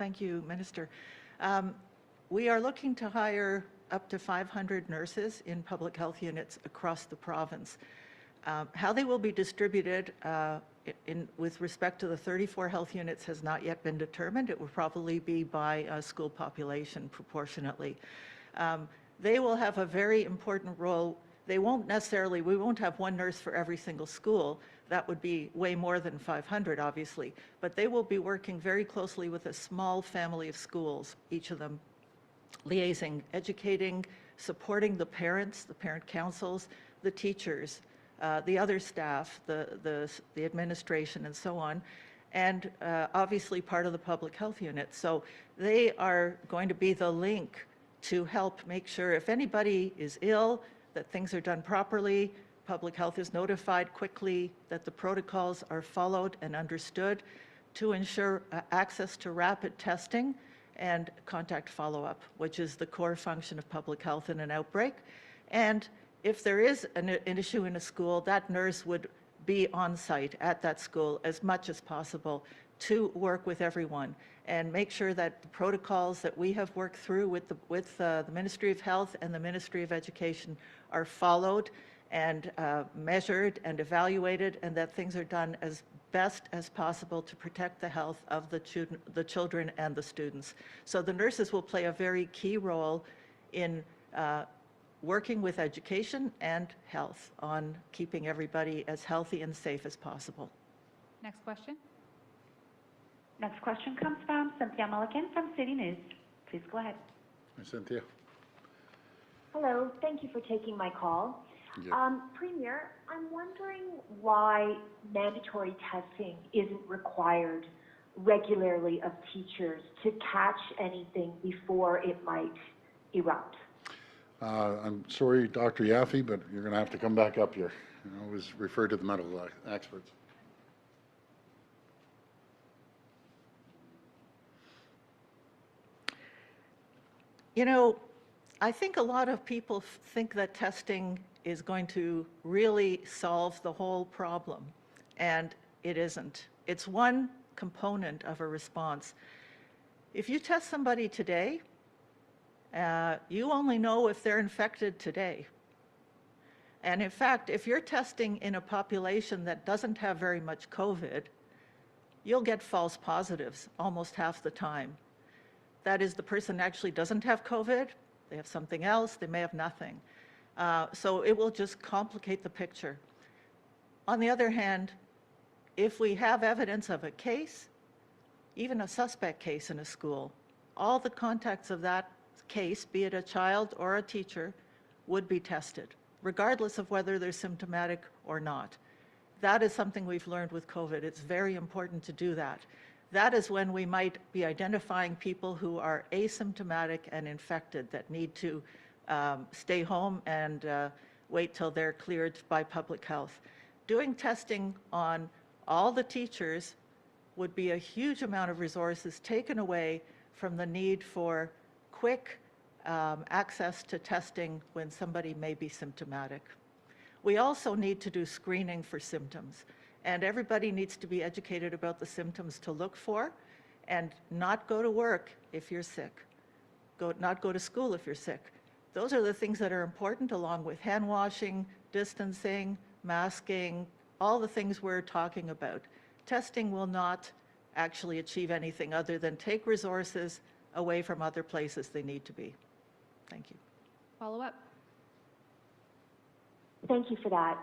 Thank you, Minister. We are looking to hire up to 500 nurses in public health units across the province. How they will be distributed with respect to the 34 health units has not yet been determined. It will probably be by school population proportionately. They will have a very important role. We won't have one nurse for every single school. That would be way more than 500, obviously. But they will be working very closely with a small family of schools, each of them liaising, educating, supporting the parents, the parent councils, the teachers, the other staff, the administration, and so on, and obviously part of the public health unit. So they are going to be the link to help make sure if anybody is ill, that things are done properly, public health is notified quickly, that the protocols are followed and understood to ensure access to rapid testing and contact follow-up, which is the core function of public health in an outbreak. And if there is an issue in a school, that nurse would be on site at that school as much as possible to work with everyone and make sure that the protocols that we have worked through with the Ministry of Health and the Ministry of Education are followed and measured and evaluated, and that things are done as best as possible to protect the health of the children and the students. So the nurses will play a very key role in working with education and health on keeping everybody as healthy and safe as possible. Next question. Next question comes from Cynthia Mulligan from City News. Please go ahead. Hi, Cynthia. Hello, thank you for taking my call. Yeah. Premier, I'm wondering why mandatory testing isn't required regularly of teachers to catch anything before it might erupt. I'm sorry, Dr. Yaffe, but you're going to have to come back up here. I always refer to the medical experts. You know, I think a lot of people think that testing is going to really solve the whole problem, and it isn't. It's one component of a response. If you test somebody today, you only know if they're infected today. And in fact, if you're testing in a population that doesn't have very much COVID, you'll get false positives almost half the time. That is, the person actually doesn't have COVID, they have something else, they may have nothing. So it will just complicate the picture. On the other hand, if we have evidence of a case, even a suspect case in a school, all the contacts of that case, be it a child or a teacher, would be tested, regardless of whether they're symptomatic or not. That is something we've learned with COVID. It's very important to do that. That is when we might be identifying people who are asymptomatic and infected that need to stay home and wait till they're cleared by public health. Doing testing on all the teachers would be a huge amount of resources taken away from the need for quick access to testing when somebody may be symptomatic. We also need to do screening for symptoms, and everybody needs to be educated about the symptoms to look for and not go to work if you're sick, not go to school if you're sick. Those are the things that are important, along with hand washing, distancing, masking, all the things we're talking about. Testing will not actually achieve anything other than take resources away from other places they need to be. Thank you. Follow up. Thank you for that.